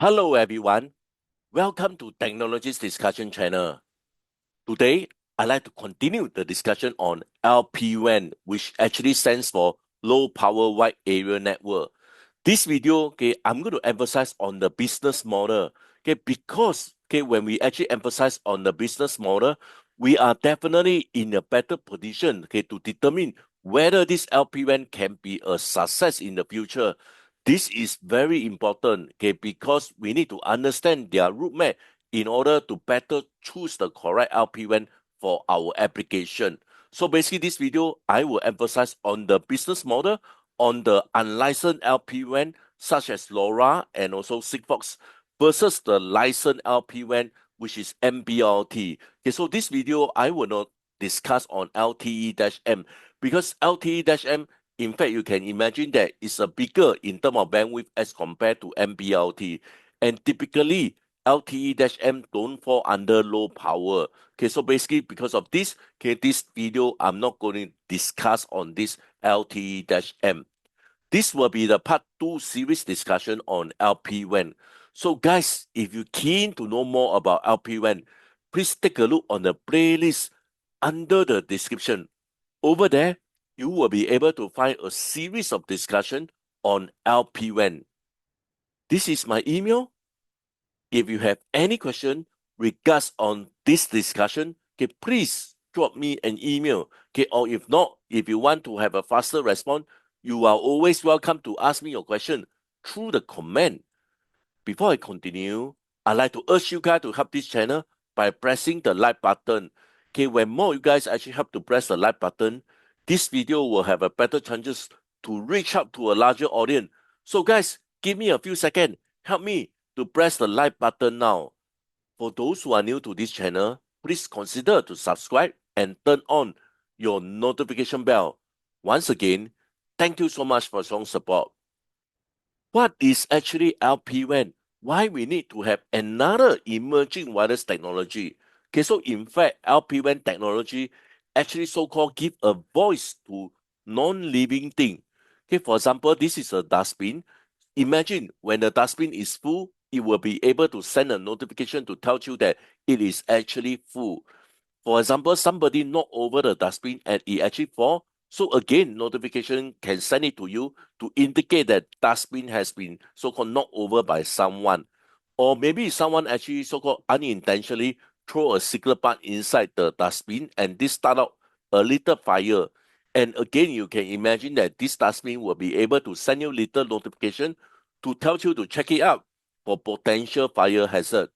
Hello everyone, welcome to Technologies Discussion Channel. Today, I'd like to continue the discussion on LPWAN, which actually stands for Low Power Wide Area Network. This video, I'm going to emphasize on the business model, because when we actually emphasize on the business model, we are definitely in a better position, to determine whether this LPWAN can be a success in the future. This is very important, because we need to understand their roadmap in order to better choose the correct LPWAN for our application. So basically, this video, I will emphasize on the business model, on the unlicensed LPWAN, such as LoRa and also Sigfox, versus the licensed LPWAN, which is NB-IoT. Okay, so this video, I will not discuss on LTE-M, because LTE-M, in fact, you can imagine that it's a bigger in terms of bandwidth as compared to NB-IoT. And typically, LTE-M don't fall under low power. Okay, so basically because of this, this video, I'm not going to discuss on this LTE-M. This will be the part 2 series discussion on LPWAN. So guys, if you're keen to know more about LPWAN, please take a look on the playlist under the description. Over there, you will be able to find a series of discussion on LPWAN. This is my email. If you have any question regards on this discussion, please drop me an email. Or if not, if you want to have a faster response, you are always welcome to ask me your question through the comment. Before I continue, I'd like to urge you guys to help this channel by pressing the like button. When more you guys actually help to press the like button, this video will have a better chances to reach out to a larger audience. So guys, give me a few seconds. Help me to press the like button now. For those who are new to this channel, please consider to subscribe and turn on your notification bell. Once again, thank you so much for strong support. What is actually LPWAN? Why we need to have another emerging wireless technology? So in fact, LPWAN technology actually so-called give a voice to non-living thing. For example, this is a dustbin. Imagine when the dustbin is full, it will be able to send a notification to tell you that it is actually full. For example, somebody knock over the dustbin and it actually fall. So again, notification can send it to you to indicate that dustbin has been so-called knocked over by someone. Or maybe someone actually so-called unintentionally throw a cigarette butt inside the dustbin and this start out a little fire. And again, you can imagine that this dustbin will be able to send you little notification to tell you to check it out for potential fire hazard.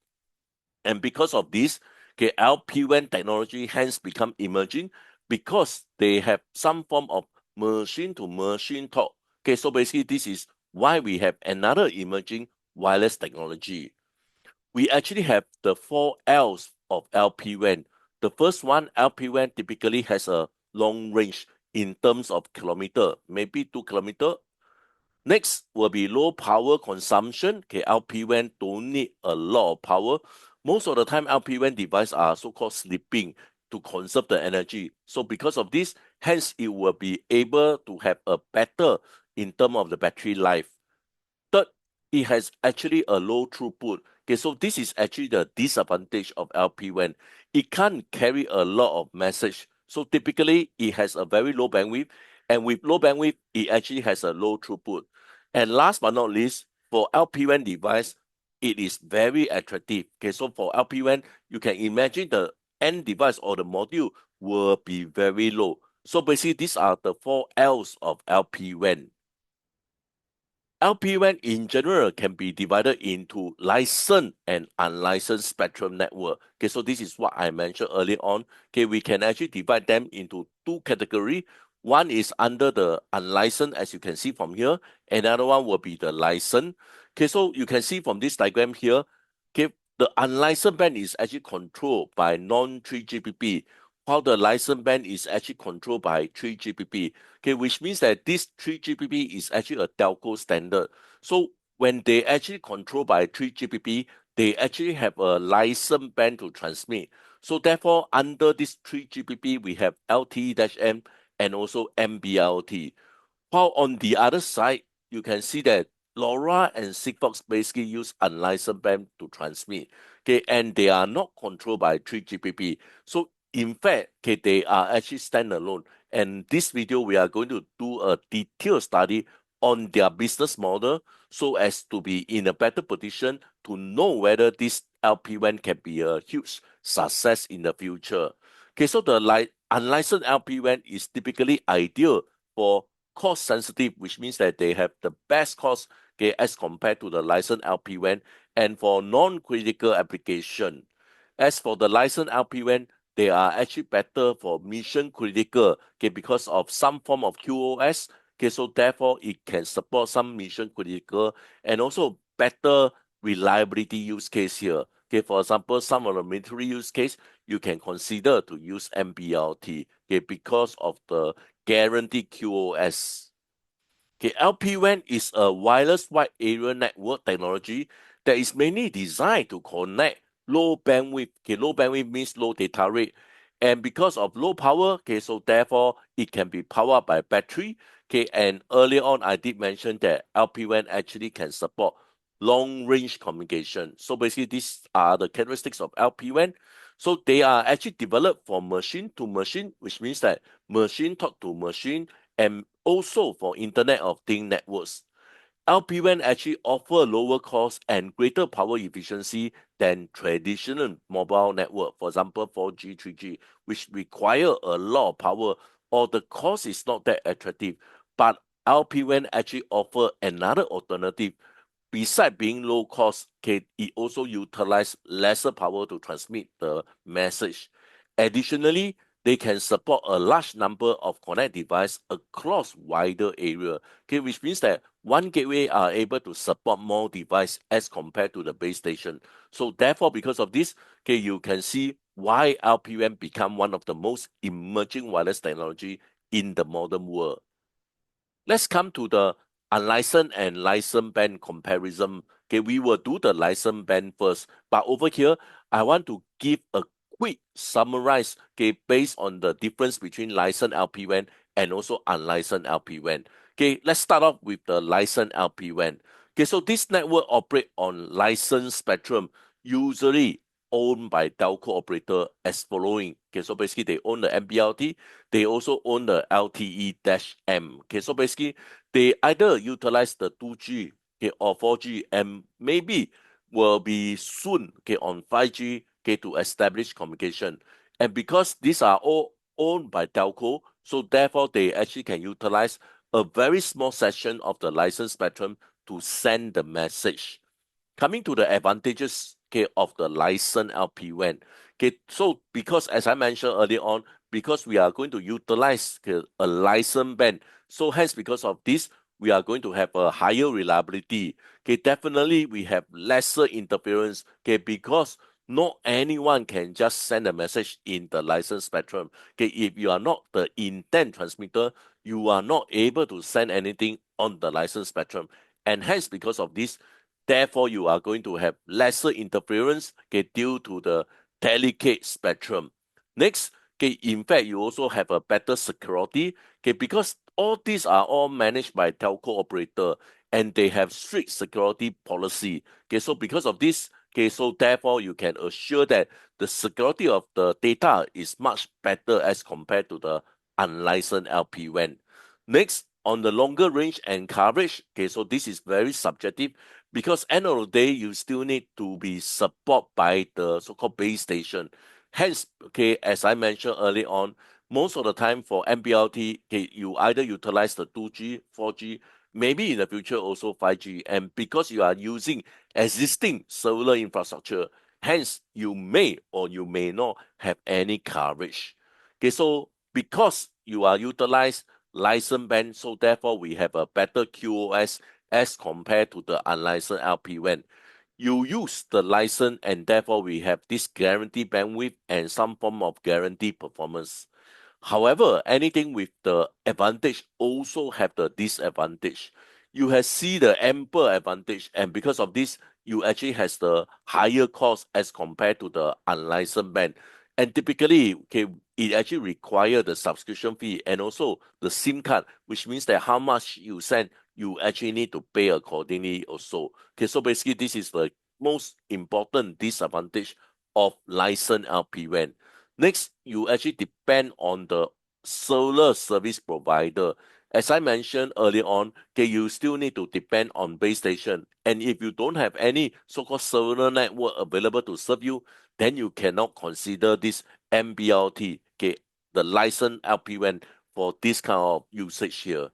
And because of this, LPWAN technology hence become emerging because they have some form of machine-to-machine talk. So basically this is why we have another emerging wireless technology. We actually have the 4 L's of LPWAN. The first one, LPWAN typically has a long range in terms of kilometer, maybe 2 kilometer. Next will be low power consumption. LPWAN don't need a lot of power. Most of the time, LPWAN devices are so-called sleeping to conserve the energy. So because of this, hence it will be able to have a better in terms of the battery life. Third, it has actually a low throughput. So this is actually the disadvantage of LPWAN. It can't carry a lot of message. So typically, it has a very low bandwidth. And with low bandwidth, it actually has a low throughput. And last but not least, for LPWAN device, it is very attractive. So for LPWAN, you can imagine the end device or the module will be very low. So basically, these are the 4 L's of LPWAN. LPWAN in general can be divided into licensed and unlicensed spectrum network. So this is what I mentioned earlier on. We can actually divide them into 2 categories. One is under the unlicensed, as you can see from here. Another one will be the licensed. So you can see from this diagram here, the unlicensed band is actually controlled by non-3GPP, while the licensed band is actually controlled by 3GPP. Which means that this 3GPP is actually a telco standard. So when they actually control by 3GPP, they actually have a licensed band to transmit. So therefore, under this 3GPP, we have LTE-M and also NB-IoT. While on the other side, you can see that LoRa and Sigfox basically use unlicensed band to transmit. Okay, and they are not controlled by 3GPP. So in fact, okay, they are actually standalone. And this video, we are going to do a detailed study on their business model so as to be in a better position to know whether this LPWAN can be a huge success in the future. Okay, so the unlicensed LPWAN is typically ideal for cost sensitive, which means that they have the best cost, okay, as compared to the licensed LPWAN, and for non-critical application. As for the licensed LPWAN, they are actually better for mission critical, okay, because of some form of QoS. Okay, so therefore it can support some mission critical and also better reliability use case here. Okay, for example, some of the military use case you can consider to use NB-IoT, okay, because of the guaranteed QoS. Okay, LPWAN is a wireless wide area network technology that is mainly designed to connect low bandwidth. Okay, low bandwidth means low data rate. And because of low power, okay, so therefore it can be powered by battery. Okay, and earlier on I did mention that LPWAN actually can support long range communication. So basically these are the characteristics of LPWAN. So they are actually developed from machine to machine, which means that machine talk to machine, and also for Internet of Things networks. LPWAN actually offer lower cost and greater power efficiency than traditional mobile network, for example, 4G, 3G, which require a lot of power or the cost is not that attractive. But LPWAN actually offer another alternative. Besides being low cost, okay, it also utilize lesser power to transmit the message. Additionally, they can support a large number of connect devices across wider area, okay, which means that one gateway are able to support more devices as compared to the base station. So therefore, because of this, okay, you can see why LPWAN become one of the most emerging wireless technology in the modern world. Let's come to the unlicensed and licensed band comparison. Okay, we will do the licensed band first, but over here, I want to give a quick summarize, okay, based on the difference between licensed LPWAN and also unlicensed LPWAN. Okay, let's start off with the licensed LPWAN. Okay, so this network operate on licensed spectrum, usually owned by telco operator as following. Okay, so basically they own the NB-IoT, they also own the LTE-M. Okay, so basically they either utilize the 2G, okay, or 4G, and maybe will be soon, okay, on 5G, okay, to establish communication. And because these are all owned by telco, so therefore they actually can utilize a very small section of the licensed spectrum to send the message. Coming to the advantages, okay, of the licensed LPWAN. Okay, so because as I mentioned earlier on, because we are going to utilize, okay, a licensed band, so hence because of this, we are going to have a higher reliability. Okay, definitely we have lesser interference. Okay, because not anyone can just send a message in the licensed spectrum. Okay, if you are not the intent transmitter, you are not able to send anything on the licensed spectrum. And hence, because of this, therefore, you are going to have lesser interference, okay, due to the delicate spectrum. Next, okay, in fact, you also have a better security, okay, because all these are all managed by telco operator and they have strict security policy. Okay, so because of this, okay, so therefore you can assure that the security of the data is much better as compared to the unlicensed LPWAN. Next, on the longer range and coverage, okay, so this is very subjective because end of the day, you still need to be supported by the so-called base station. Hence, okay, as I mentioned earlier on, most of the time for NB-IoT, okay, you either utilize the 2G, 4G, maybe in the future also 5G, and because you are using existing cellular infrastructure, hence you may or you may not have any coverage. Okay, so because you are utilized license band, so therefore we have a better QoS as compared to the unlicensed LPWAN. You use the license and therefore we have this guaranteed bandwidth and some form of guaranteed performance. However, anything with the advantage also have the disadvantage. You have see the ample advantage, and because of this, you actually has the higher cost as compared to the unlicensed band. And typically, okay, it actually require the subscription fee and also the SIM card, which means that how much you send, you actually need to pay accordingly also. Okay, so basically this is the most important disadvantage of licensed LPWAN. Next, you actually depend on the cellular service provider. As I mentioned earlier on, okay, you still need to depend on base station. And if you don't have any so-called cellular network available to serve you, then you cannot consider this NB-IoT, okay, the licensed LPWAN for this kind of usage here.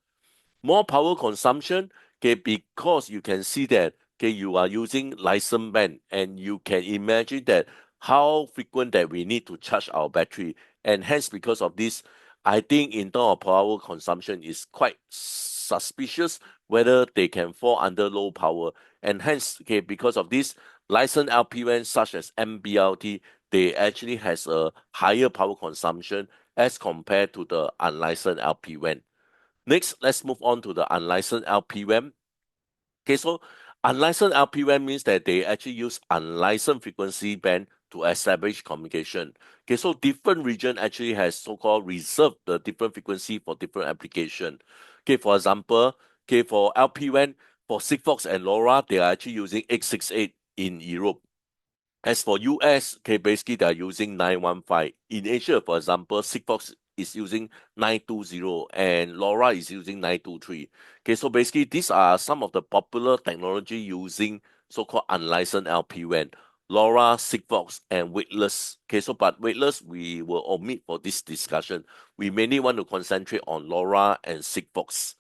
More power consumption, okay, because you can see that, okay, you are using license band, and you can imagine that how frequent that we need to charge our battery. And hence, because of this, I think in terms of power consumption is quite suspicious whether they can fall under low power. And hence, okay, because of this, licensed LPWAN such as NB-IoT, they actually has a higher power consumption as compared to the unlicensed LPWAN. Next, let's move on to the unlicensed LPWAN. Okay, so unlicensed LPWAN means that they actually use unlicensed frequency band to establish communication. Okay, so different region actually has so-called reserved the different frequency for different application. Okay, for example, okay, for LPWAN, for Sigfox and LoRa, they are actually using 868 in Europe. As for US, okay, basically they are using 915. In Asia, for example, Sigfox is using 920 and LoRa is using 923. Okay, so basically these are some of the popular technology using so-called unlicensed LPWAN. LoRa, Sigfox, and weightless. Okay, so but weightless we will omit for this discussion. We mainly want to concentrate on LoRa and Sigfox.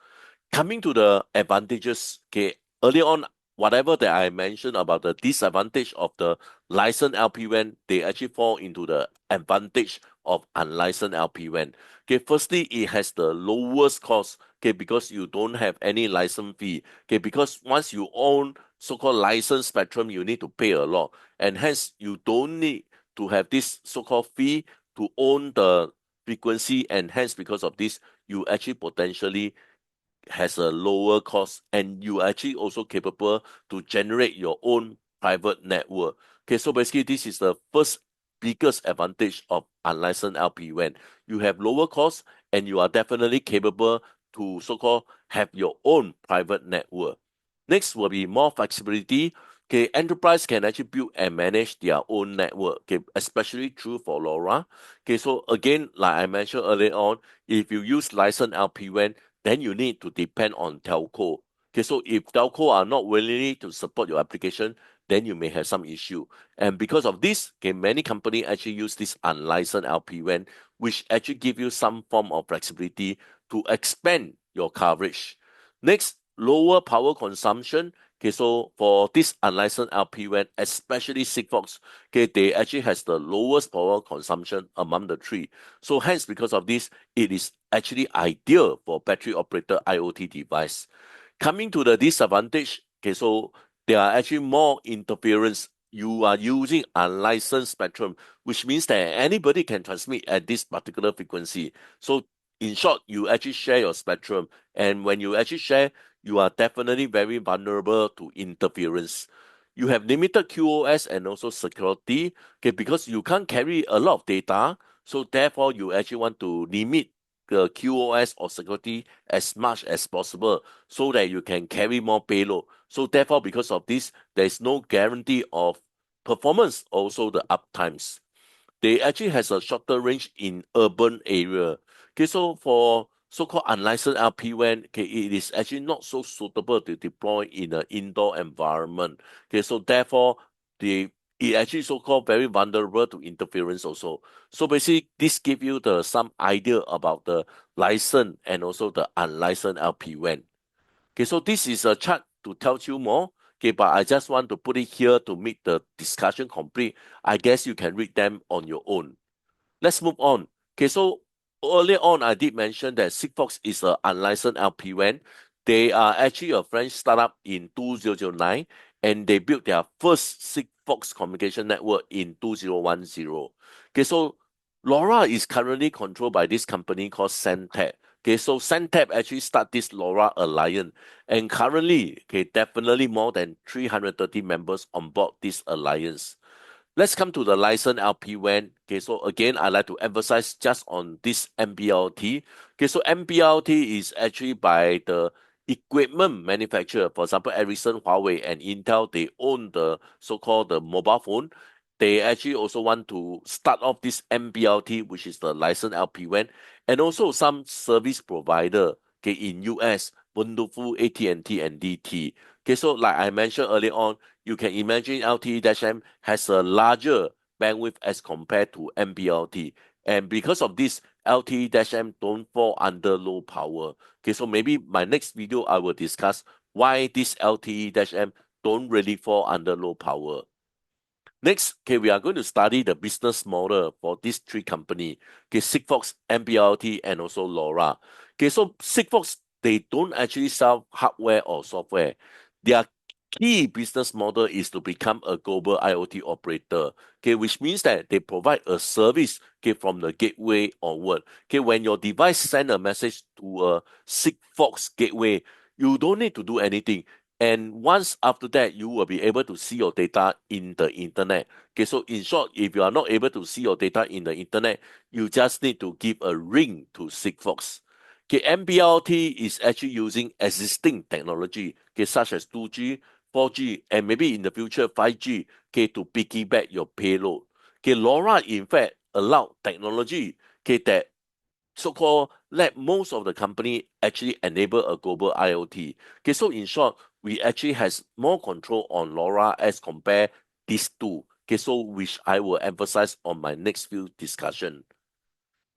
Coming to the advantages, okay, earlier on, whatever that I mentioned about the disadvantage of the licensed LPWAN, they actually fall into the advantage of unlicensed LPWAN. Okay, firstly, it has the lowest cost, okay, because you don't have any license fee. Okay, because once you own so-called licensed spectrum, you need to pay a lot, and hence you don't need to have this so-called fee to own the frequency, and hence because of this, you actually potentially has a lower cost, and you are actually also capable to generate your own private network. Okay, so basically this is the first biggest advantage of unlicensed LPWAN. You have lower cost and you are definitely capable to so-called have your own private network. Next will be more flexibility. Okay, enterprise can actually build and manage their own network. Okay, especially true for LoRa. Okay, so again, like I mentioned earlier on, if you use licensed LPWAN, then you need to depend on telco. Okay, so if telco are not willing to support your application, then you may have some issue. And because of this, okay, many companies actually use this unlicensed LPWAN, which actually give you some form of flexibility to expand your coverage. Next, lower power consumption. Okay, so for this unlicensed LPWAN, especially Sigfox, okay, they actually has the lowest power consumption among the three. So hence, because of this, it is actually ideal for battery operated IoT device. Coming to the disadvantage, okay, so there are actually more interference. You are using unlicensed spectrum, which means that anybody can transmit at this particular frequency. So in short, you actually share your spectrum. And when you actually share, you are definitely very vulnerable to interference. You have limited QoS and also security, okay, because you can't carry a lot of data. So therefore, you actually want to limit the QoS or security as much as possible so that you can carry more payload. So therefore, because of this, there is no guarantee of performance, also the uptimes. They actually has a shorter range in urban area. Okay, so for so-called unlicensed LPWAN, okay, it is actually not so suitable to deploy in an indoor environment. Okay, so therefore, it actually so-called very vulnerable to interference also. So basically, this give you the some idea about the licensed and also the unlicensed LPWAN. Okay, so this is a chart to tell you more. Okay, but I just want to put it here to make the discussion complete. I guess you can read them on your own. Let's move on. Okay, so earlier on, I did mention that Sigfox is an unlicensed LPWAN. They are actually a French startup in 2009, and they built their first Sigfox communication network in 2010. Okay, so LoRa is currently controlled by this company called Sentep. Okay, so Sentep actually start this LoRa Alliance, and currently, okay, definitely more than 330 members on board this alliance. Let's come to the licensed LPWAN. Okay, so again, I like to emphasize just on this NB-IoT. Okay, so NB-IoT is actually by the equipment manufacturer, for example, Ericsson, Huawei, and Intel, they own the so-called the mobile phone. They actually also want to start off this NB-IoT, which is the licensed LPWAN, and also some service provider, okay, in US, Wonderful, AT&T, and DT. Okay, so like I mentioned earlier on, you can imagine LTE-M has a larger bandwidth as compared to NB-IoT. And because of this, LTE-M don't fall under low power. Okay, so maybe my next video I will discuss why this LTE-M don't really fall under low power. Next, okay, we are going to study the business model for these three companies. Okay, Sigfox, NB-IoT, and also LoRa. Okay, so Sigfox, they don't actually sell hardware or software. Their key business model is to become a global IoT operator. Okay, which means that they provide a service, okay, from the gateway onward. Okay, when your device send a message to a Sigfox gateway, you don't need to do anything. And once after that, you will be able to see your data in the internet. Okay, so in short, if you are not able to see your data in the internet, you just need to give a ring to Sigfox. Okay, NB-IoT is actually using existing technology, okay, such as 2G, 4G, and maybe in the future 5G, okay, to piggyback your payload. Okay, LoRa in fact allow technology, okay, that so-called let most of the company actually enable a global IoT. Okay, so in short, we actually has more control on LoRa as compare these two. Okay, so which I will emphasize on my next few discussion.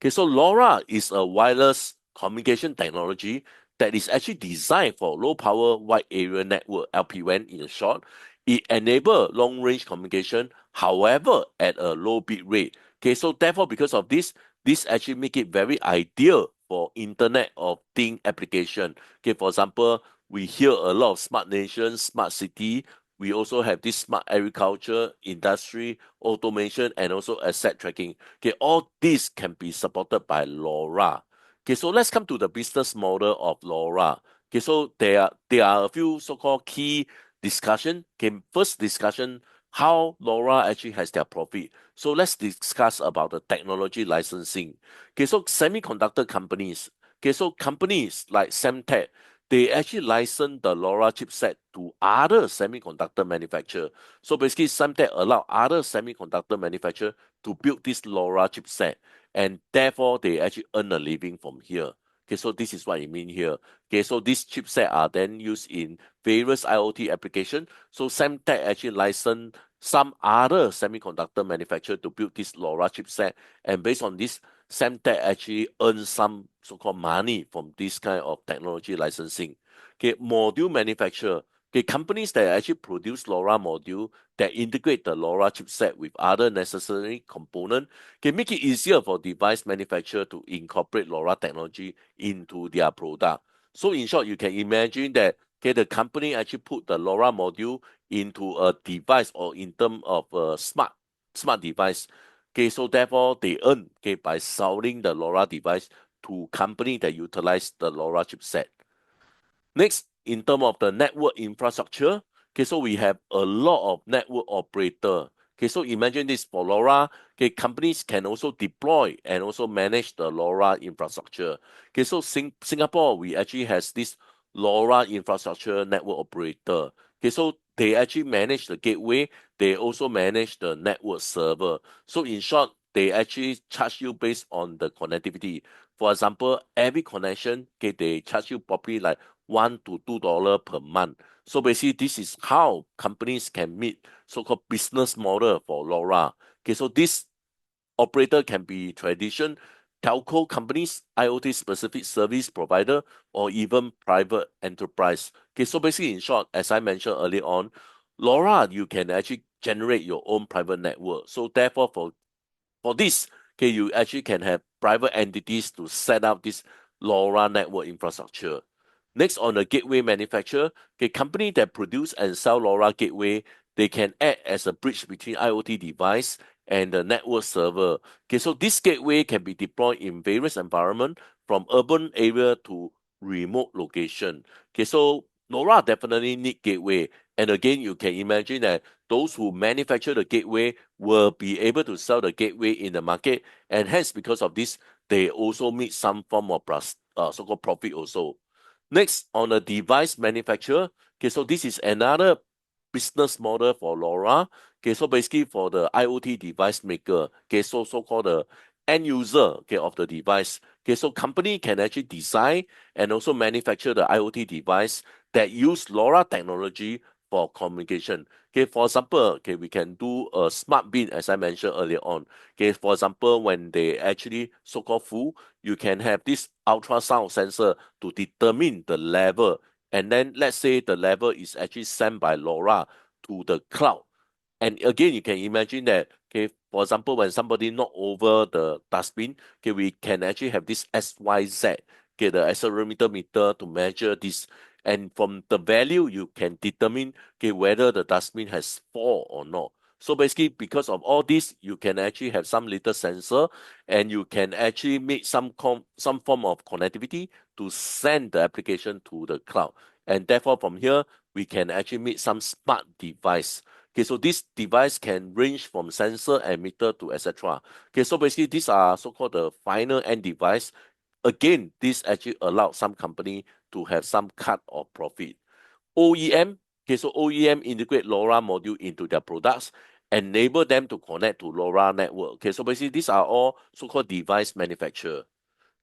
Okay, so LoRa is a wireless communication technology that is actually designed for low power wide area network (LPWAN) in short. It enables long range communication, however, at a low bit rate. Okay, so therefore, because of this, this actually make it very ideal for Internet of Thing application. Okay, for example, we hear a lot of smart nation, smart city. We also have this smart agriculture, industry, automation, and also asset tracking. Okay, all this can be supported by LoRa. Okay, so let's come to the business model of LoRa. Okay, so there are a few so-called key discussion. Okay, first discussion, how LoRa actually has their profit. So let's discuss about the technology licensing. Okay, so semiconductor companies. Okay, so companies like Semtech, they actually license the LoRa chipset to other semiconductor manufacturer. So basically, Semtech allow other semiconductor manufacturer to build this LoRa chipset, and therefore they actually earn a living from here. Okay, so this is what I mean here. Okay, so these chipset are then used in various IoT applications. So Semtech actually licensed some other semiconductor manufacturer to build this LoRa chipset, and based on this, Semtech actually earns some so-called money from this kind of technology licensing. Okay, module manufacturer. Okay, companies that actually produce LoRa module that integrate the LoRa chipset with other necessary components can make it easier for device manufacturer to incorporate LoRa technology into their product. So in short, you can imagine that okay, the company actually put the LoRa module into a device or in terms of a smart device. Okay, so therefore they earn okay by selling the LoRa device to company that utilize the LoRa chipset. Next, in terms of the network infrastructure, okay, so we have a lot of network operator. Okay, so imagine this for LoRa, okay, companies can also deploy and also manage the LoRa infrastructure. Okay, so Singapore, we actually has this LoRa infrastructure network operator. Okay, so they actually manage the gateway, they also manage the network server. So in short, they actually charge you based on the connectivity. For example, every connection, okay, they charge you probably like $1 to $2 per month. So basically, this is how companies can meet so-called business model for LoRa. Okay, so this operator can be tradition, telco companies, IoT specific service provider, or even private enterprise. Okay, so basically, in short, as I mentioned earlier on, LoRa, you can actually generate your own private network. So therefore, for this, okay, you actually can have private entities to set up this LoRa network infrastructure. Next, on the gateway manufacturer, okay, company that produce and sell LoRa gateway, they can act as a bridge between IoT device and the network server. Okay, so this gateway can be deployed in various environments from urban area to remote location. Okay, so LoRa definitely need gateway. And again, you can imagine that those who manufacture the gateway will be able to sell the gateway in the market, and hence because of this, they also make some form of so-called profit also. Next, on the device manufacturer, okay, so this is another business model for LoRa. Okay, so basically for the IoT device maker, okay, so-called the end user, okay, of the device. Okay, so company can actually design and also manufacture the IoT device that use LoRa technology for communication. Okay, for example, okay, we can do a smart bin as I mentioned earlier on. Okay, for example, when they actually so-called full, you can have this ultrasound sensor to determine the level. And then let's say the level is actually sent by LoRa to the cloud. And again, you can imagine that, okay, for example, when somebody knock over the dustbin, okay, we can actually have this SYZ, okay, the accelerometer meter to measure this. And from the value, you can determine, okay, whether the dustbin has fall or not. So basically, because of all this, you can actually have some little sensor, and you can actually make some form of connectivity to send the application to the cloud. And therefore, from here, we can actually make some smart device. Okay, so this device can range from sensor and meter to etc. Okay, so basically these are so-called the final end device. Again, this actually allows some company to have some cut of profit. OEM, okay, so OEM integrate LoRa module into their products, enable them to connect to LoRa network. Okay, so basically these are all so-called device manufacturer.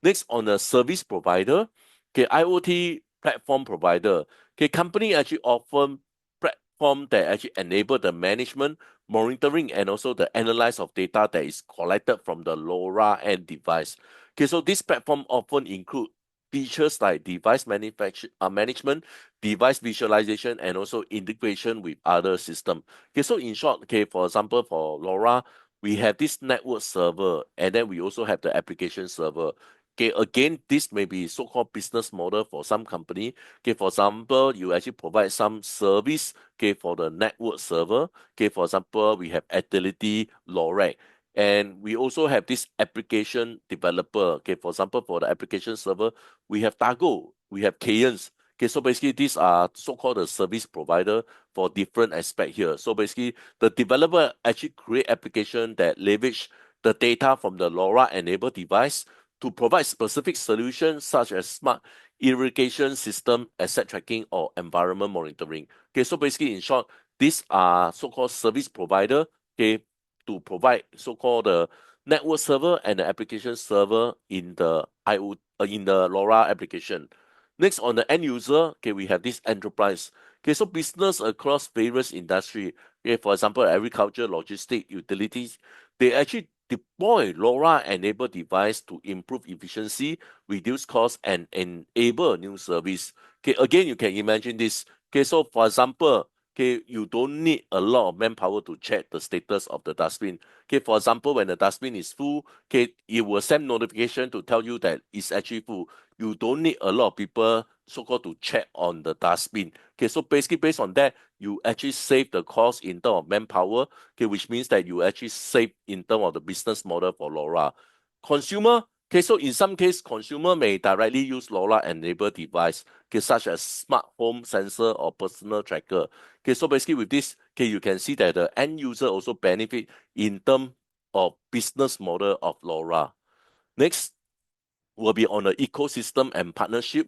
Next, on the service provider, okay, IoT platform provider, okay, company actually often platform that actually enable the management, monitoring, and also the analysis of data that is collected from the LoRa end device. Okay, so this platform often include features like device management, device visualization, and also integration with other system. Okay, so in short, okay, for example, for LoRa, we have this network server, and then we also have the application server. Okay, again, this may be so-called business model for some company. Okay, for example, you actually provide some service, okay, for the network server. Okay, for example, we have Agility, LoRa, and we also have this application developer. Okay, for example, for the application server, we have Tago, we have Cadence. Okay, so basically these are so-called the service provider for different aspect here. So basically, the developer actually create application that leverage the data from the LoRa-enabled device to provide specific solutions such as smart irrigation system, asset tracking, or environment monitoring. Okay, so basically, in short, these are so-called service provider, okay, to provide so-called the network server and the application server in the in the LoRa application. Next, on the end user, okay, we have this enterprise. Okay, so business across various industry. Okay, for example, agriculture, logistics, utilities, they actually deploy LoRa-enabled device to improve efficiency, reduce cost, and enable new service. Okay, again, you can imagine this. Okay, so for example, okay, you don't need a lot of manpower to check the status of the dustbin. Okay, for example, when the dustbin is full, okay, it will send notification to tell you that it's actually full. You don't need a lot of people so-called to check on the dustbin. Okay, so basically based on that, you actually save the cost in terms of manpower, okay, which means that you actually save in terms of the business model for LoRa. Consumer, okay, so in some case, consumer may directly use LoRa-enabled device, okay, such as smart home sensor or personal tracker. Okay, so basically with this, okay, you can see that the end user also benefit in terms of business model of LoRa. Next, will be on the ecosystem and partnership.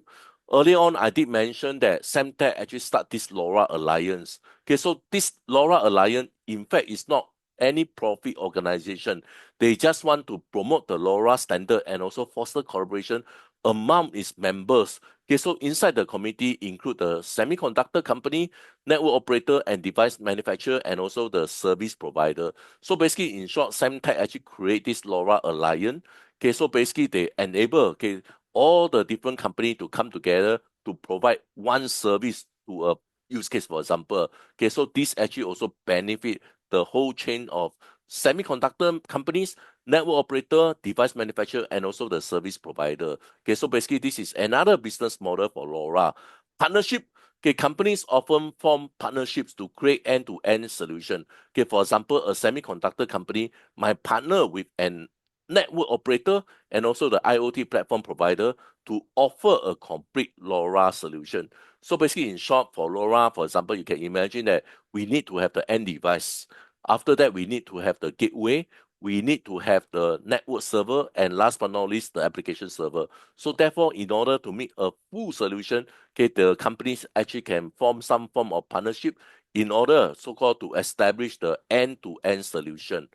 Earlier on, I did mention that Semtech actually start this LoRa Alliance. Okay, so this LoRa Alliance, in fact, is not any profit organization. They just want to promote the LoRa standard and also foster collaboration among its members. Okay, so inside the committee include the semiconductor company, network operator, and device manufacturer, and also the service provider. So basically, in short, Semtech actually create this LoRa Alliance. Okay, so basically they enable, okay, all the different company to come together to provide one service to a use case, for example. Okay, so this actually also benefit the whole chain of semiconductor companies, network operator, device manufacturer, and also the service provider. Okay, so basically this is another business model for LoRa. Partnership, okay, companies often form partnerships to create end-to-end solution. Okay, for example, a semiconductor company might partner with an network operator and also the IoT platform provider to offer a complete LoRa solution. So basically, in short, for LoRa, for example, you can imagine that we need to have the end device. After that, we need to have the gateway. we need to have the network server, and last but not least, the application server. So therefore, in order to make a full solution, okay, the companies actually can form some form of partnership in order, so-called, to establish the end-to-end solution.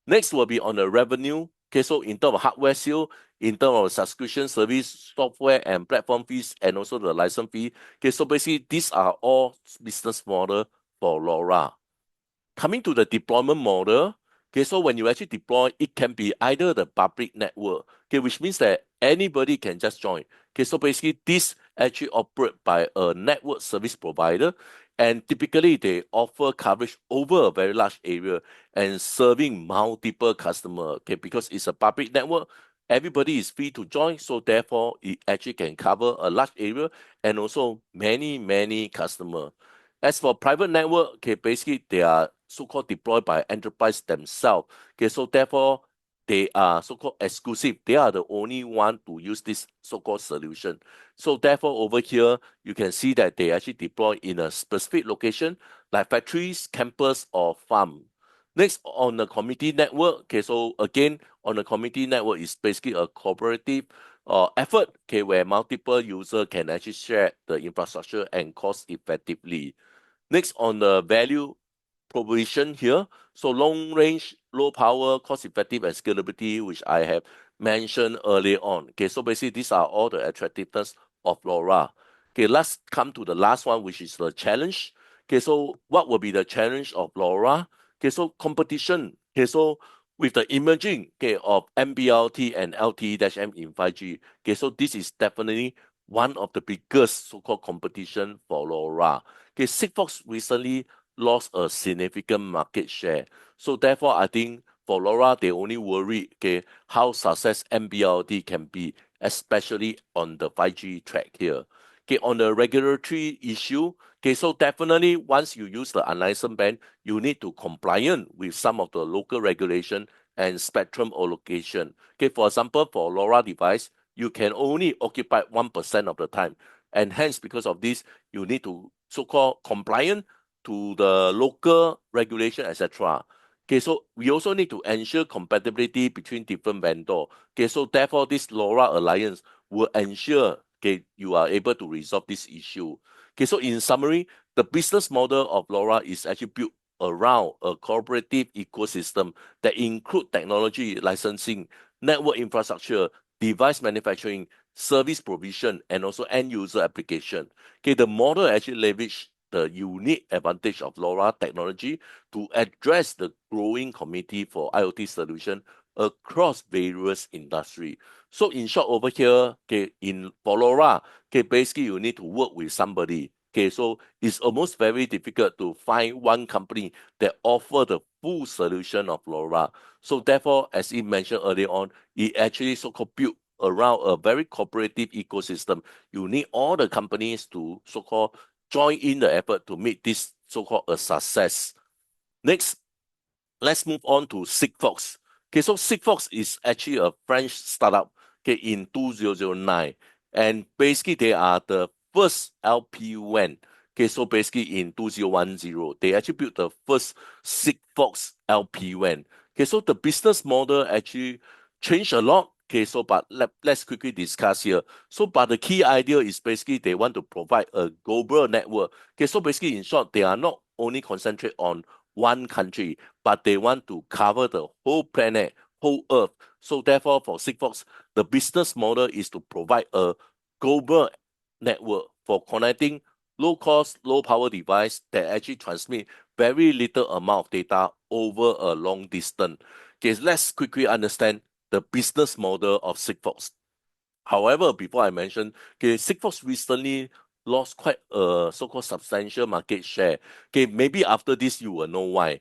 Next will be on the revenue. Okay, so in terms of hardware sale, in terms of subscription service, software and platform fees, and also the license fee. Okay, so basically these are all business model for LoRa. Coming to the deployment model, okay, so when you actually deploy, it can be either the public network, okay, which means that anybody can just join. Okay, so basically this actually operate by a network service provider, and typically they offer coverage over a very large area and serving multiple customers. Okay, because it's a public network, everybody is free to join, so therefore it actually can cover a large area and also many customers. As for private network, okay, basically they are so-called deployed by enterprise themselves. Okay, so therefore they are so-called exclusive. They are the only one to use this so-called solution. So therefore over here, you can see that they actually deploy in a specific location like factories, campus, or farm. Next, on the community network, okay, so again, on the community network is basically a cooperative effort, okay, where multiple users can actually share the infrastructure and cost effectively. Next, on the value proposition here, so long range, low power, cost effective, and scalability, which I have mentioned earlier on. Okay, so basically these are all the attractiveness of LoRa. Okay, let's come to the last one, which is the challenge. Okay, so what will be the challenge of LoRa? Okay, so competition. Okay, so with the emerging, okay, of NB-IoT and LTE-M in 5G. Okay, so this is definitely one of the biggest so-called competition for LoRa. Okay, Sigfox recently lost a significant market share. So therefore, I think for LoRa, they only worry, okay, how success NB-IoT can be, especially on the 5G track here. Okay, on the regulatory issue, okay, so definitely once you use the unlicensed band, you need to compliant with some of the local regulation and spectrum allocation. Okay, for example, for LoRa device, you can only occupy 1% of the time. And hence, because of this, you need to so-called compliant to the local regulation, etc. Okay, so we also need to ensure compatibility between different vendors. Okay, so therefore, this LoRa alliance will ensure, okay, you are able to resolve this issue. Okay, so in summary, the business model of LoRa is actually built around a cooperative ecosystem that include technology licensing, network infrastructure, device manufacturing, service provision, and also end user application. Okay, the model actually leverage the unique advantage of LoRa technology to address the growing community for IoT solution across various industry. So in short, over here, okay, in for LoRa, okay, basically you need to work with somebody. Okay, so it's almost very difficult to find one company that offer the full solution of LoRa. So therefore, as he mentioned earlier on, it actually so-called built around a very cooperative ecosystem. You need all the companies to so-called join in the effort to make this so-called a success. Next, let's move on to Sigfox. Okay, so Sigfox is actually a French startup, okay, in 2009. And basically they are the first LPWAN. Okay, so basically in 2010, they actually built the first Sigfox LPWAN. Okay, so the business model actually changed a lot. Okay, so but let's quickly discuss here. So, but the key idea is basically they want to provide a global network. Okay, so basically in short, they are not only concentrate on one country, but they want to cover the whole planet, whole Earth. So therefore, for Sigfox, the business model is to provide a global network for connecting low cost, low power device that actually transmit very little amount of data over a long distance. Okay, let's quickly understand the business model of Sigfox. However, before I mention, okay, Sigfox recently lost quite a so-called substantial market share. Okay, maybe after this you will know why.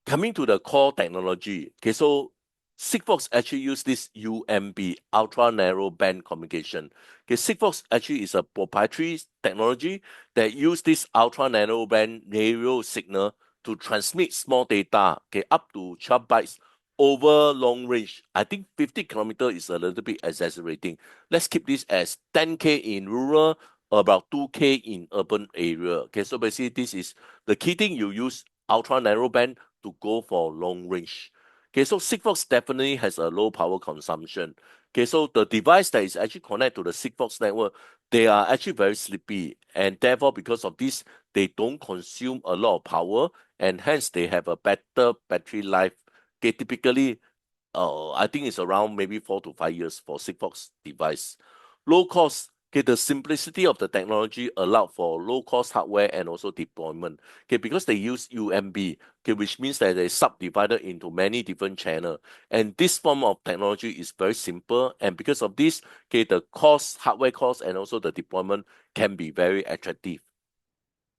Coming to the core technology, okay, so Sigfox actually use this UMB, ultra narrow band communication. Okay, Sigfox actually is a proprietary technology that use this ultra narrow band radio signal to transmit small data, okay, up to 12 bytes over long range. I think 50 kilometer is a little bit exaggerating. Let's keep this as 10K in rural, about 2K in urban area. Okay, so basically this is the key thing, you use ultra narrow band to go for long range. Okay, so Sigfox definitely has a low power consumption. Okay, so the device that is actually connected to the Sigfox network, they are actually very sleepy, and therefore because of this, they don't consume a lot of power, and hence they have a better battery life. Okay, typically I think it's around maybe 4 to 5 years for Sigfox device. Low cost, okay, the simplicity of the technology allowed for low cost hardware and also deployment. Okay, because they use UMB, okay, which means that they subdivided into many different channels. And this form of technology is very simple. And because of this, okay, the cost, hardware cost, and also the deployment can be very attractive.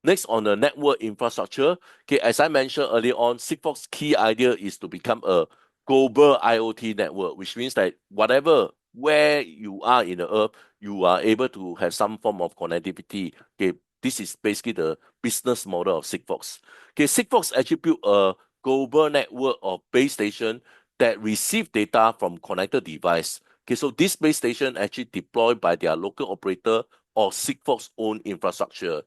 Next, on the network infrastructure, okay, as I mentioned earlier on, Sigfox's key idea is to become a global IoT network, which means that whatever where you are in the earth, you are able to have some form of connectivity. Okay, this is basically the business model of Sigfox. Okay, Sigfox actually built a global network of base station that receive data from connected device. Okay, so this base station actually deployed by their local operator or Sigfox own infrastructure.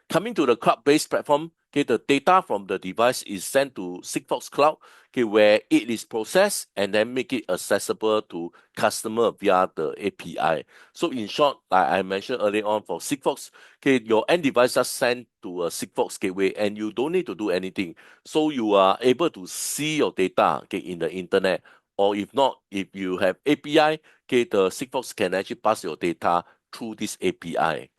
Coming to the cloud-based platform, okay, the data from the device is sent to Sigfox Cloud, okay, where it is processed and then make it accessible to customer via the API. So in short, like I mentioned earlier on for Sigfox, okay, your end device just sent to a Sigfox gateway and you don't need to do anything. So you are able to see your data, okay, in the internet. Or if not, if you have API, okay, the Sigfox can actually pass your data through this API.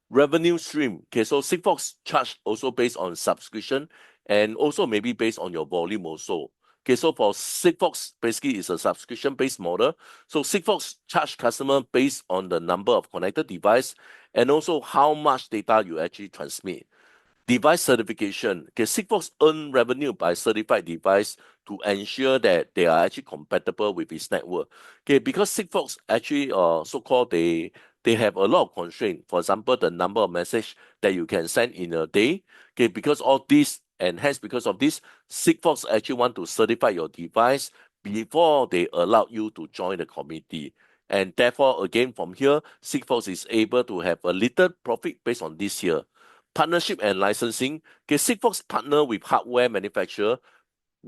Revenue stream. Okay, so Sigfox charge also based on subscription and also maybe based on your volume also. Okay, so for Sigfox, basically it's a subscription-based model. So Sigfox charge customer based on the number of connected device and also how much data you actually transmit. Device certification. Okay, Sigfox earn revenue by certified device to ensure that they are actually compatible with its network. Okay, because Sigfox actually so-called they have a lot of constraint. For example, the number of message that you can send in a day. Okay, because all this and hence because of this, Sigfox actually want to certify your device before they allow you to join the community. And therefore, again, from here, Sigfox is able to have a little profit based on this here. Partnership and licensing. Okay, Sigfox partner with hardware manufacturer,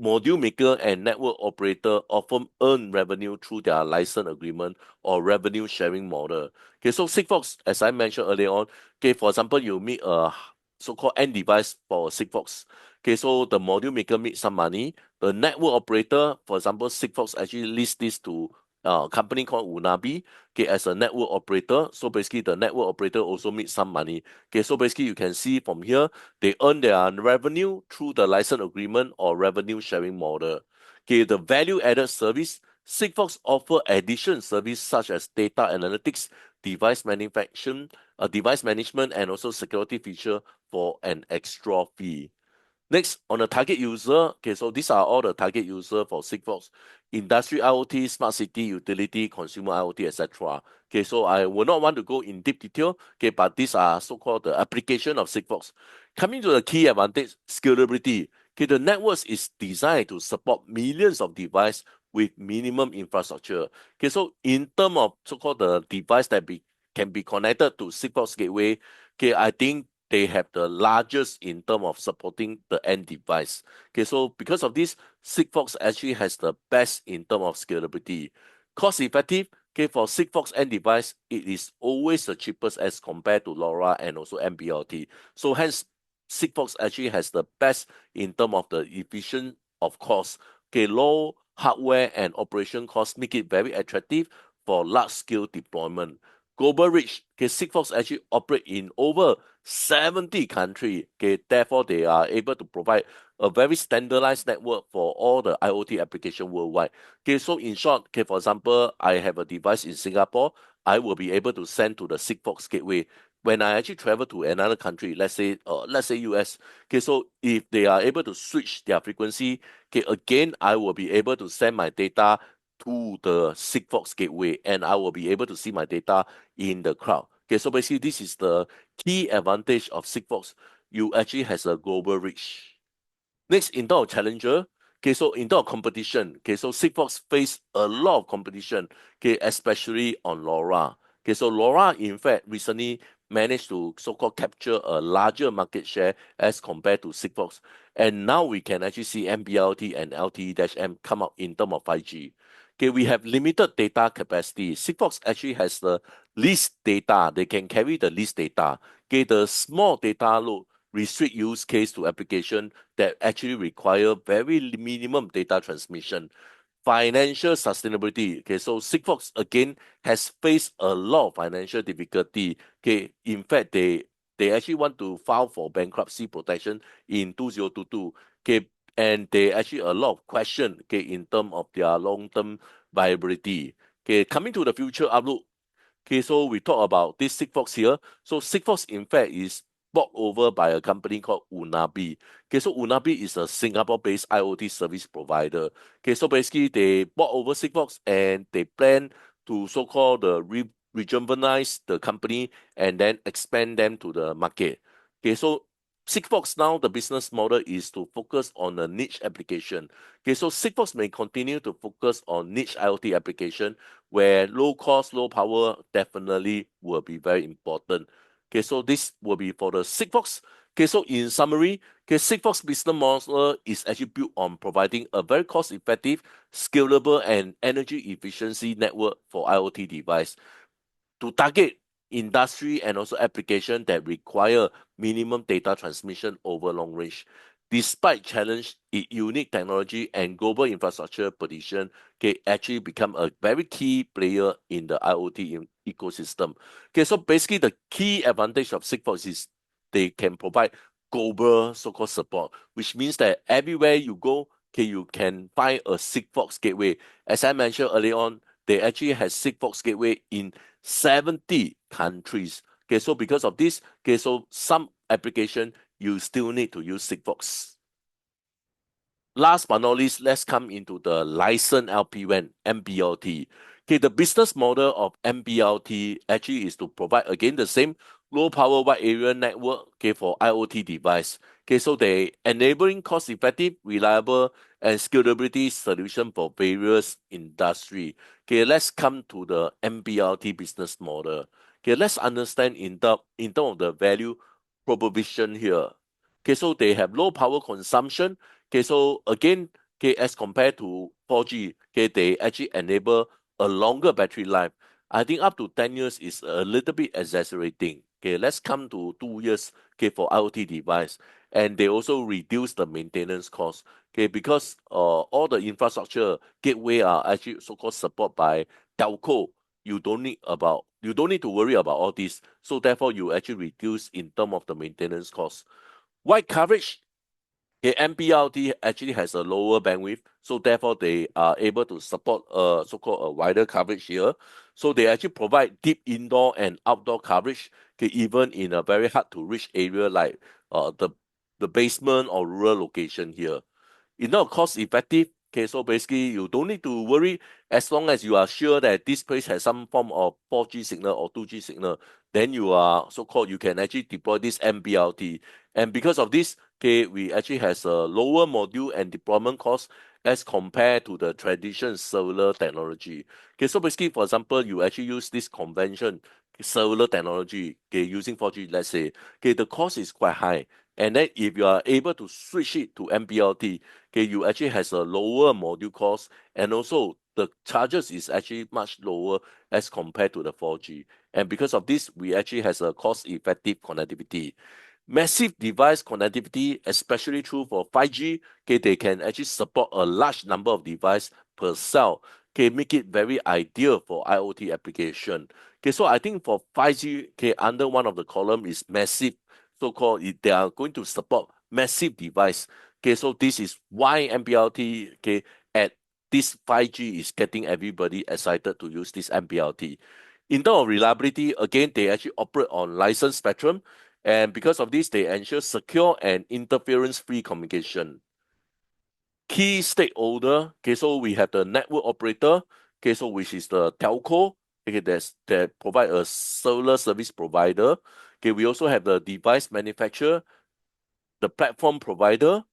module maker, and network operator often earn revenue through their license agreement or revenue sharing model. Okay, so Sigfox, as I mentioned earlier on, okay, for example, you meet a so-called end device for Sigfox. Okay, so the module maker make some money. The network operator, for example, Sigfox actually list this to a company called Unabi, okay, as a network operator. So basically, the network operator also make some money. Okay, so basically, you can see from here, they earn their revenue through the license agreement or revenue sharing model. Okay, the value added service, Sigfox offer additional service such as data analytics, device management, and also security feature for an extra fee. Next, on the target user, okay, so these are all the target user for Sigfox: industry IoT, smart city, utility, consumer IoT, etc. Okay, so I will not want to go in deep detail, okay, but these are so-called the application of Sigfox. Coming to the key advantage, scalability. Okay, the networks is designed to support millions of devices with minimum infrastructure. Okay, so in terms of so-called the device that can be connected to Sigfox gateway, okay, I think they have the largest in terms of supporting the end device. Okay, so because of this, Sigfox actually has the best in terms of scalability. Cost effective, okay, for Sigfox end device, it is always the cheapest as compared to LoRa and also NB-IoT. So hence, Sigfox actually has the best in terms of the efficient of cost. Okay, low hardware and operation costs make it very attractive for large scale deployment. Global reach, okay, Sigfox actually operate in over 70 countries. Okay, therefore they are able to provide a very standardized network for all the IoT application worldwide. Okay, so in short, okay, for example, I have a device in Singapore, I will be able to send to the Sigfox gateway. When I actually travel to another country, let's say US, okay, so if they are able to switch their frequency, okay, again, I will be able to send my data to the Sigfox gateway and I will be able to see my data in the cloud. Okay, so basically this is the key advantage of Sigfox. You actually has a global reach. Next, in terms of challenger, okay, so in terms of competition, okay, so Sigfox face a lot of competition, okay, especially on LoRa. Okay, so LoRa, in fact, recently managed to so-called capture a larger market share as compared to Sigfox. And now we can actually see NB-IoT and LTE-M come out in terms of 5G. Okay, we have limited data capacity. Sigfox actually has the least data. They can carry the least data. Okay, the small data load restrict use case to application that actually require very minimum data transmission. Financial sustainability. Okay, so Sigfox again has faced a lot of financial difficulty. Okay, in fact, they actually want to file for bankruptcy protection in 2022. Okay, and they actually a lot of question. Okay, in terms of their long-term viability. Okay, coming to the future outlook. Okay, so we talk about this Sigfox here. So Sigfox, in fact, is bought over by a company called Unabi. Okay, so Unabi is a Singapore-based IoT service provider. Okay, so basically they bought over Sigfox and they plan to so-called rejuvenate the company and then expand them to the market. Okay, so Sigfox now the business model is to focus on a niche application. Okay, so Sigfox may continue to focus on niche IoT application where low cost, low power definitely will be very important. Okay, so this will be for the Sigfox. Okay, so in summary, okay, Sigfox business model is actually built on providing a very cost-effective, scalable, and energy efficiency network for IoT device to target industry and also application that require minimum data transmission over long range. Despite challenge, its unique technology and global infrastructure position can actually become a very key player in the IoT ecosystem. Okay, so basically the key advantage of Sigfox is they can provide global so-called support, which means that everywhere you go, okay, you can find a Sigfox gateway. As I mentioned earlier on, they actually have Sigfox gateway in 70 countries. Okay, so because of this, okay, so some application you still need to use Sigfox. Last but not least, let's come into the licensed LPWAN, NB-IoT. Okay, the business model of NB-IoT actually is to provide again the same low power wide area network, okay, for IoT device. Okay, so they enabling cost effective, reliable, and scalability solution for various industry. Okay, let's come to the NB-IoT business model. Okay, let's understand in terms of the value proposition here. Okay, so they have low power consumption. Okay, so again, okay, as compared to 4G, okay, they actually enable a longer battery life. I think up to 10 years is a little bit exaggerating. Okay, let's come to 2 years, okay, for IoT device. And they also reduce the maintenance cost. Okay, because all the infrastructure gateway are actually so-called support by telco. You don't need to worry about all this. So therefore, you actually reduce in terms of the maintenance cost. Wide coverage. Okay, NB-IoT actually has a lower bandwidth, so therefore they are able to support so-called a wider coverage here. So they actually provide deep indoor and outdoor coverage, okay, even in a very hard to reach area like the basement or rural location here. It's not cost effective. Okay, so basically you don't need to worry as long as you are sure that this place has some form of 4G signal or 2G signal, then you are so-called you can actually deploy this NB-IoT. And because of this, okay, we actually has a lower module and deployment cost as compared to the traditional cellular technology. Okay, so basically, for example, you actually use this convention cellular technology, okay, using 4G, let's say, okay, the cost is quite high. And then if you are able to switch it to NB-IoT, okay, you actually has a lower module cost, and also the charges is actually much lower as compared to the 4G. And because of this, we actually has a cost-effective connectivity. Massive device connectivity, especially true for 5G, okay, they can actually support a large number of devices per cell, okay, make it very ideal for IoT application. Okay, so I think for 5G, okay, under one of the column is massive, so-called they are going to support massive device. Okay, so this is why NB-IoT, okay, at this 5G is getting everybody excited to use this NB-IoT. In terms of reliability, again, they actually operate on licensed spectrum, and because of this, they ensure secure and interference-free communication. Key stakeholder, okay, so we have the network operator, okay, so which is the telco, okay, that provide a cellular service provider. Okay, we also have the device manufacturer, the platform provider,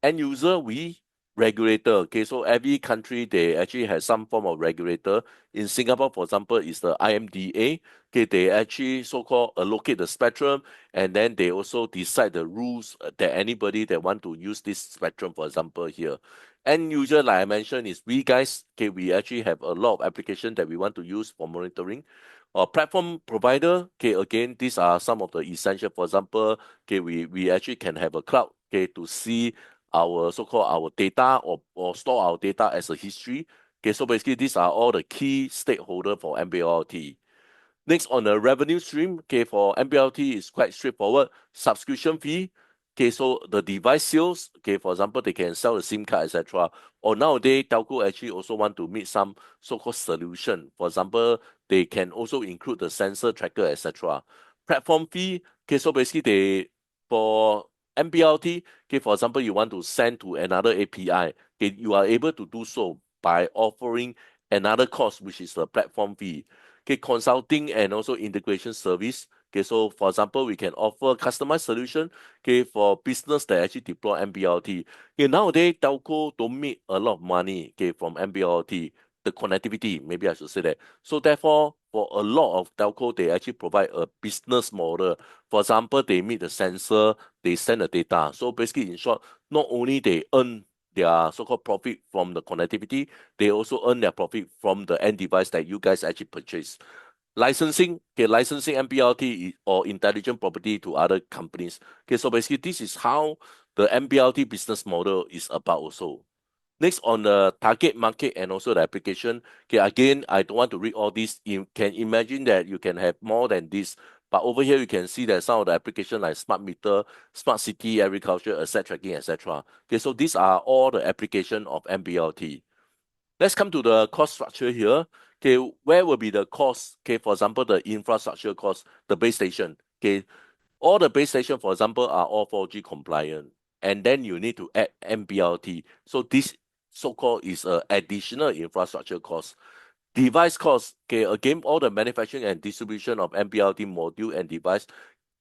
end user, we regulator. Okay, so every country they actually have some form of regulator. In Singapore, for example, is the IMDA. Okay, they actually so-called allocate the spectrum, and then they also decide the rules that anybody that want to use this spectrum, for example, here. End user, like I mentioned, is we guys. Okay, we actually have a lot of applications that we want to use for monitoring. Platform provider, okay, again, these are some of the essential. For example, okay, we actually can have a cloud, okay, to see our so-called our data or store our data as a history. Okay, so basically these are all the key stakeholder for NB-IoT. Next, on the revenue stream, okay, for NB-IoT is quite straightforward. Subscription fee, okay, so the device sales, okay, for example, they can sell the SIM card, etc. Or nowadays, telco actually also want to meet some so-called solution. For example, they can also include the sensor tracker, etc. Platform fee, okay, so basically they for NB-IoT, okay, for example, you want to send to another API, okay, you are able to do so by offering another cost, which is the platform fee. Okay, consulting and also integration service. Okay, so for example, we can offer customized solution, okay, for business that actually deploy NB-IoT. Okay, nowadays telco don't make a lot of money, okay, from NB-IoT, the connectivity, maybe I should say that. So therefore, for a lot of telco, they actually provide a business model. For example, they meet the sensor, they send the data. So basically, in short, not only they earn their so-called profit from the connectivity, they also earn their profit from the end device that you guys actually purchase. Licensing, okay, licensing NB-IoT or intelligent property to other companies. Okay, so basically this is how the NB-IoT business model is about also. Next, on the target market and also the application. Okay, again, I don't want to read all this. You can imagine that you can have more than this. But over here, you can see that some of the application like smart meter, smart city, agriculture, asset tracking, etc. Okay, so these are all the application of NB-IoT. Let's come to the cost structure here. Okay, where will be the cost? Okay, for example, the infrastructure cost, the base station. Okay, all the base station, for example, are all 4G compliant, and then you need to add NB-IoT. So this so-called is a additional infrastructure cost. Device cost. Okay, again, all the manufacturing and distribution of NB-IoT module and device,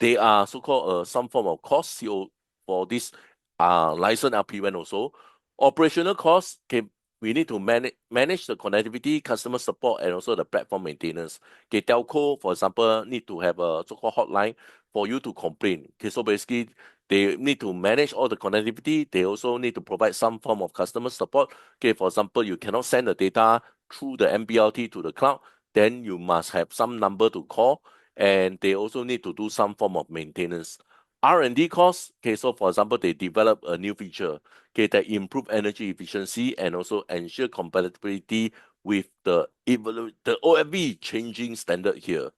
they are so-called some form of cost CO for this license LPWAN also. Operational costs, okay, we need to manage the connectivity, customer support, and also the platform maintenance. Okay, telco, for example, need to have a so-called hotline for you to complain. Okay, so basically, they need to manage all the connectivity. They also need to provide some form of customer support. Okay, for example, you cannot send the data through the NB-IoT to the cloud, then you must have some number to call, and they also need to do some form of maintenance. R&D costs, okay, so for example, they develop a new feature, okay, that improve energy efficiency and also ensure compatibility with the OFV changing standard here.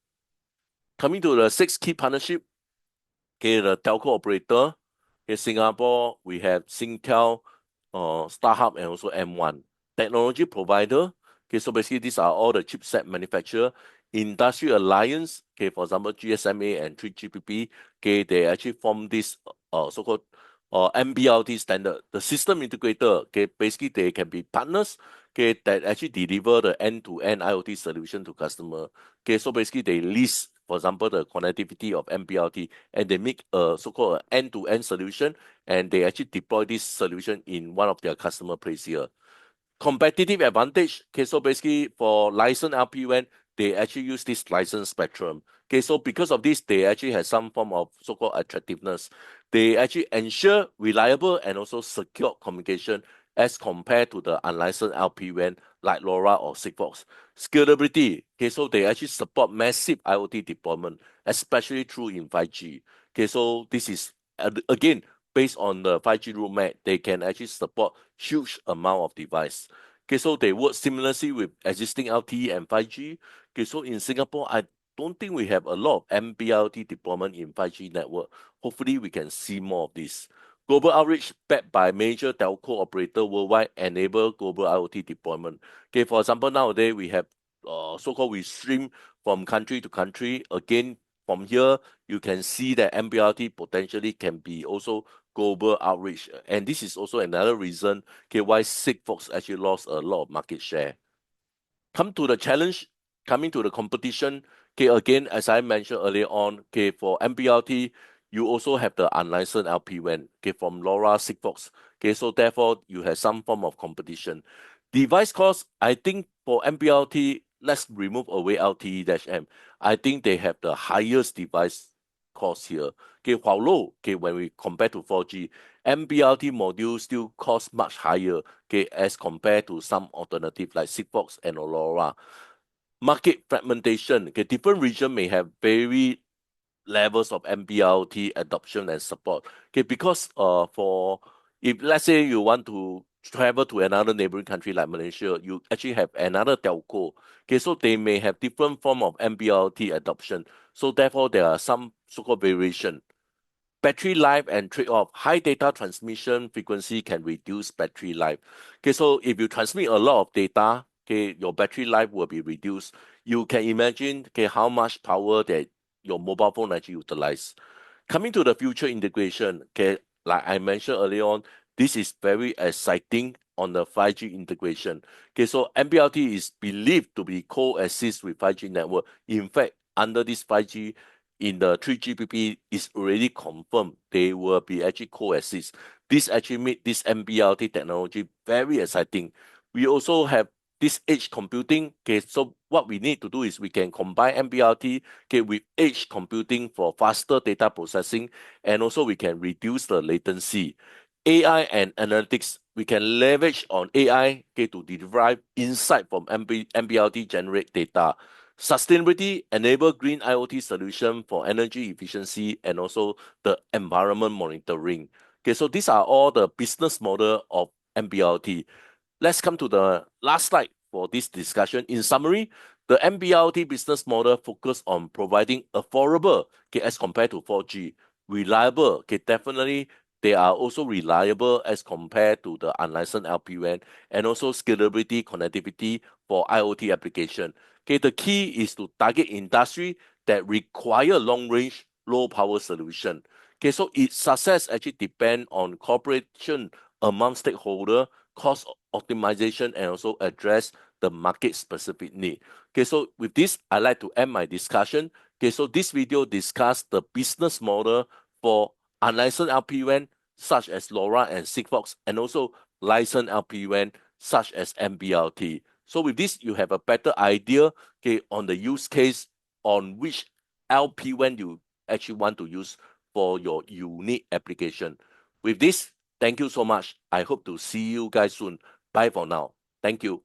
Coming to the sixth key partnership, okay, the telco operator. In Singapore, we have Singtel, StarHub, and also M1. Technology provider. Okay, so basically these are all the chipset manufacturer. Industry alliance. Okay, for example, GSMA and 3GPP. Okay, they actually form this so-called NB-IoT standard. The system integrator. Okay, basically they can be partners. Okay, that actually deliver the end-to-end IoT solution to customer. Okay, so basically they list, for example, the connectivity of NB-IoT, and they make a so-called end-to-end solution, and they actually deploy this solution in one of their customer place here. Competitive advantage. Okay, so basically for license LPWAN, they actually use this license spectrum. Okay, so because of this, they actually have some form of so-called attractiveness. They actually ensure reliable and also secure communication as compared to the unlicensed LPWAN like LoRa or Sigfox. Scalability. Okay, so they actually support massive IoT deployment, especially through in 5G. Okay, so this is again based on the 5G roadmap, they can actually support huge amount of device. Okay, so they work seamlessly with existing LTE and 5G. Okay, so in Singapore, I don't think we have a lot of NB-IoT deployment in 5G network. Hopefully, we can see more of this. Global outreach backed by major telco operator worldwide enable global IoT deployment. Okay, for example, nowadays we have so-called we stream from country to country. Again, from here, you can see that NB-IoT potentially can be also global outreach. And this is also another reason, okay, why Sigfox actually lost a lot of market share. Come to the challenge, coming to the competition, okay, again, as I mentioned earlier on, okay, for NB-IoT, you also have the unlicensed LPWAN, okay, from LoRa, Sigfox. Okay, so therefore you have some form of competition. Device cost, I think for NB-IoT, let's remove away LTE-M. I think they have the highest device cost here. Okay, while low, okay, when we compare to 4G, NB-IoT module still cost much higher, okay, as compared to some alternative like Sigfox and LoRa. Market fragmentation, okay, different region may have very levels of NB-IoT adoption and support. Okay, because for if let's say you want to travel to another neighboring country like Malaysia, you actually have another telco. Okay, so they may have different form of NB-IoT adoption. So therefore, there are some so-called variation. Battery life and trade-off. High data transmission frequency can reduce battery life. Okay, so if you transmit a lot of data, okay, your battery life will be reduced. You can imagine, okay, how much power that your mobile phone actually utilize. Coming to the future integration, okay, like I mentioned earlier on, this is very exciting on the 5G integration. Okay, so NB-IoT is believed to be coexist with 5G network. In fact, under this 5G in the 3GPP is already confirmed they will be actually coexist. This actually make this NB-IoT technology very exciting. We also have this edge computing. Okay, so what we need to do is we can combine NB-IoT, okay, with edge computing for faster data processing, and also we can reduce the latency. AI and analytics, we can leverage on AI, okay, to derive insight from NB-IoT generate data. Sustainability enable green IoT solution for energy efficiency and also the environment monitoring. Okay, so these are all the business model of NB-IoT. Let's come to the last slide for this discussion. In summary, the NB-IoT business model focus on providing affordable, okay, as compared to 4G, reliable, okay, definitely they are also reliable as compared to the unlicensed LPWAN, and also scalability, connectivity for IoT application. Okay, the key is to target industry that require long range, low power solution. Okay, so its success actually depend on cooperation among stakeholder, cost optimization, and also address the market specific need. Okay, so with this, I'd like to end my discussion. Okay, so this video discussed the business model for unlicensed LPWAN such as LoRa and Sigfox, and also licensed LPWAN such as NB-IoT. So with this, you have a better idea, okay, on the use case on which LPWAN you actually want to use for your unique application. With this, thank you so much. I hope to see you guys soon. Bye for now. Thank you.